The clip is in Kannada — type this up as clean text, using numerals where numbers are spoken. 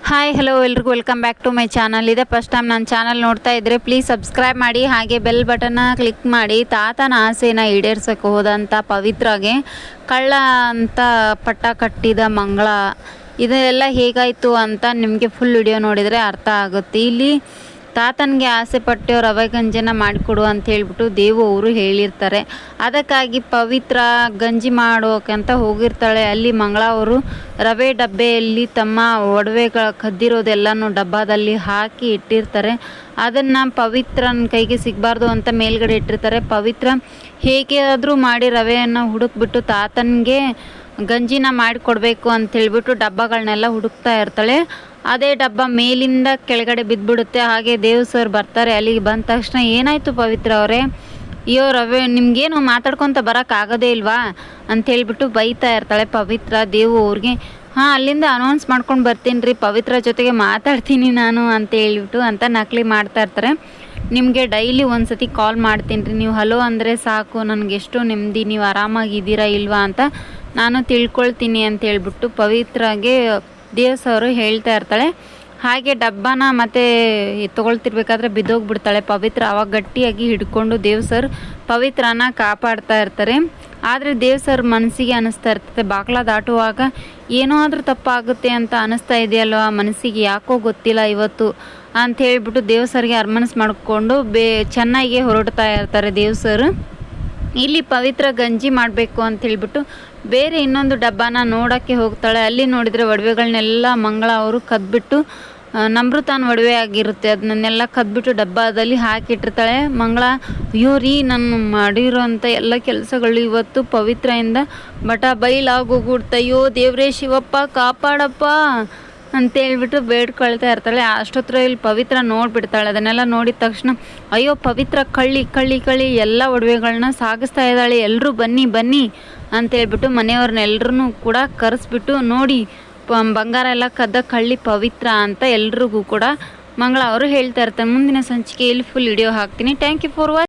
ಹಾಯ್ ಹಲೋ ಎಲ್ರಿಗೂ welcome back to my channel. ಇದೆ ಫಸ್ಟ್ ಟೈಮ್ ನನ್ನ ಚಾನಲ್ ನೋಡ್ತಾ ಇದ್ದರೆ ಪ್ಲೀಸ್ ಸಬ್ಸ್ಕ್ರೈಬ್ ಮಾಡಿ, ಹಾಗೆ ಬೆಲ್ ಬಟನ್ನ ಕ್ಲಿಕ್ ಮಾಡಿ. ತಾತನ ಆಸೆನ ಈಡೇರ್ಸೋಕ್ಕೆ ಹೋದಂಥ ಪವಿತ್ರಾಗೆ ಕಳ್ಳ ಅಂತ ಪಟ್ಟ ಕಟ್ಟಿದ ಮಂಗಳ ಇದೆಲ್ಲ ಹೇಗಾಯಿತು ಅಂತ ನಿಮಗೆ ಫುಲ್ ವಿಡಿಯೋ ನೋಡಿದರೆ ಅರ್ಥ ಆಗುತ್ತೆ. ಇಲ್ಲಿ ತಾತನಿಗೆ ಆಸೆ ಪಟ್ಟು ರವೆ ಗಂಜಿನ ಮಾಡಿಕೊಡು ಅಂತ ಹೇಳ್ಬಿಟ್ಟು ದೇವು ಅವರು ಹೇಳಿರ್ತಾರೆ. ಅದಕ್ಕಾಗಿ ಪವಿತ್ರ ಗಂಜಿ ಮಾಡೋಕ್ಕಂತ ಹೋಗಿರ್ತಾಳೆ. ಅಲ್ಲಿ ಮಂಗಳ ಅವರು ರವೆ ಡಬ್ಬೆಯಲ್ಲಿ ತಮ್ಮ ಒಡವೆಗಳ ಕದ್ದಿರೋದೆಲ್ಲನೂ ಡಬ್ಬದಲ್ಲಿ ಹಾಕಿ ಇಟ್ಟಿರ್ತಾರೆ. ಅದನ್ನು ಪವಿತ್ರನ ಕೈಗೆ ಸಿಗಬಾರ್ದು ಅಂತ ಮೇಲ್ಗಡೆ ಇಟ್ಟಿರ್ತಾರೆ. ಪವಿತ್ರ ಹೇಗೆ ಆದರೂ ಮಾಡಿ ರವೆಯನ್ನು ಹುಡುಕ್ಬಿಟ್ಟು ತಾತನಿಗೆ ಗಂಜಿನ ಮಾಡಿಕೊಡ್ಬೇಕು ಅಂತ ಹೇಳ್ಬಿಟ್ಟು ಡಬ್ಬಗಳನ್ನೆಲ್ಲ ಹುಡುಕ್ತಾ ಇರ್ತಾಳೆ. ಅದೇ ಡಬ್ಬ ಮೇಲಿಂದ ಕೆಳಗಡೆ ಬಿದ್ದುಬಿಡುತ್ತೆ. ಹಾಗೆ ದೇವ್ ಸರ್ ಬರ್ತಾರೆ. ಅಲ್ಲಿಗೆ ಬಂದ ತಕ್ಷಣ ಏನಾಯಿತು ಪವಿತ್ರ ಅವರೇ, ಅಯ್ಯೋ ರವೆ ನಿಮಗೇನು ಮಾತಾಡ್ಕೊತ ಬರೋಕ್ಕಾಗೋದೇ ಇಲ್ವಾ ಅಂತ ಹೇಳ್ಬಿಟ್ಟು ಬೈತಾ ಇರ್ತಾಳೆ ಪವಿತ್ರ ದೇವು ಅವ್ರಿಗೆ. ಹಾಂ, ಅಲ್ಲಿಂದ ಅನೌನ್ಸ್ ಮಾಡ್ಕೊಂಡು ಬರ್ತೀನಿ ರೀ, ಪವಿತ್ರ ಜೊತೆಗೆ ಮಾತಾಡ್ತೀನಿ ನಾನು ಅಂತ ಹೇಳ್ಬಿಟ್ಟು ಅಂತ ನಕಲಿ ಮಾಡ್ತಾ ಇರ್ತಾರೆ. ನಿಮಗೆ ಡೈಲಿ ಒಂದು ಸತಿ ಕಾಲ್ ಮಾಡ್ತೀನಿ ರೀ, ನೀವು ಹಲೋ ಅಂದರೆ ಸಾಕು, ನನಗೆಷ್ಟು ನೆಮ್ಮದಿ, ನೀವು ಆರಾಮಾಗಿದ್ದೀರಾ ಇಲ್ವಾ ಅಂತ ನಾನು ತಿಳ್ಕೊಳ್ತೀನಿ ಅಂತ ಹೇಳ್ಬಿಟ್ಟು ಪವಿತ್ರಾಗೆ ದೇವ್ ಸರು ಹೇಳ್ತಾ ಇರ್ತಾಳೆ. ಹಾಗೆ ಡಬ್ಬನ ಮತ್ತೆ ತೊಗೊಳ್ತಿರ್ಬೇಕಾದ್ರೆ ಬಿದ್ದೋಗ್ಬಿಡ್ತಾಳೆ ಪವಿತ್ರ. ಅವಾಗ ಗಟ್ಟಿಯಾಗಿ ಹಿಡ್ಕೊಂಡು ದೇವ್ ಸರ್ ಪವಿತ್ರನ ಕಾಪಾಡ್ತಾ ಇರ್ತಾರೆ. ಆದರೆ ದೇವ್ ಸರ್ ಮನಸ್ಸಿಗೆ ಅನ್ನಿಸ್ತಾ ಇರ್ತದೆ, ಬಾಗ್ಲ ದಾಟುವಾಗ ಏನೋ ಆದರೂ ತಪ್ಪಾಗುತ್ತೆ ಅಂತ ಅನ್ನಿಸ್ತಾ ಇದೆಯಲ್ವ ಮನಸ್ಸಿಗೆ, ಯಾಕೋ ಗೊತ್ತಿಲ್ಲ ಇವತ್ತು ಅಂತ ಹೇಳ್ಬಿಟ್ಟು ದೇವ್ ಸರ್ಗೆ ಅರ್ಮನಸ್ ಮಾಡಿಕೊಂಡು ಚೆನ್ನಾಗಿ ಹೊರಡ್ತಾ ಇರ್ತಾರೆ ದೇವ್ ಸರ್. ಇಲ್ಲಿ ಪವಿತ್ರ ಗಂಜಿ ಮಾಡಬೇಕು ಅಂತ ಹೇಳ್ಬಿಟ್ಟು ಬೇರೆ ಇನ್ನೊಂದು ಡಬ್ಬನ ನೋಡೋಕ್ಕೆ ಹೋಗ್ತಾಳೆ. ಅಲ್ಲಿ ನೋಡಿದರೆ ಒಡವೆಗಳನ್ನೆಲ್ಲ ಮಂಗಳ ಅವರು ಕದ್ಬಿಟ್ಟು ನಮೃತಾನ ಒಡವೆ ಆಗಿರುತ್ತೆ, ಅದನ್ನೆಲ್ಲ ಕದ್ಬಿಟ್ಟು ಡಬ್ಬದಲ್ಲಿ ಹಾಕಿಟ್ಟಿರ್ತಾಳೆ. ಮಂಗಳ ಅಯ್ಯೋ ರೀ, ನಾನು ಮಾಡಿರೋಂಥ ಎಲ್ಲ ಕೆಲಸಗಳು ಇವತ್ತು ಪವಿತ್ರದಿಂದ ಬೈಲಾಗೋಗ್ಬಿಡ್ತಾ, ಅಯ್ಯೋ ದೇವ್ರೇ ಶಿವಪ್ಪ ಕಾಪಾಡಪ್ಪ ಅಂತೇಳ್ಬಿಟ್ಟು ಬೇಡ್ಕೊಳ್ತಾ ಇರ್ತಾಳೆ. ಅಷ್ಟೊತ್ತರ ಇಲ್ಲಿ ಪವಿತ್ರ ನೋಡಿಬಿಡ್ತಾಳೆ. ಅದನ್ನೆಲ್ಲ ನೋಡಿದ ತಕ್ಷಣ ಅಯ್ಯೋ ಪವಿತ್ರ ಕಳ್ಳಿ ಕಳ್ಳಿ ಕಳ್ಳಿ ಎಲ್ಲ ಒಡವೆಗಳನ್ನ ಸಾಗಿಸ್ತಾ ಇದ್ದಾಳೆ, ಎಲ್ಲರೂ ಬನ್ನಿ ಬನ್ನಿ ಅಂತೇಳ್ಬಿಟ್ಟು ಮನೆಯವ್ರನ್ನೆಲ್ಲರೂ ಕೂಡ ಕರೆಸ್ಬಿಟ್ಟು ನೋಡಿ ಬಂಗಾರ ಎಲ್ಲ ಕದ್ದ ಕಳ್ಳಿ ಪವಿತ್ರ ಅಂತ ಎಲ್ರಿಗೂ ಕೂಡ ಮಂಗಳ ಅವರು ಹೇಳ್ತಾ ಇರ್ತಾರೆ. ಮುಂದಿನ ಸಂಚಿಕೆಯಲ್ಲಿ ಫುಲ್ ವಿಡಿಯೋ ಹಾಕ್ತೀನಿ. Thank you for watching.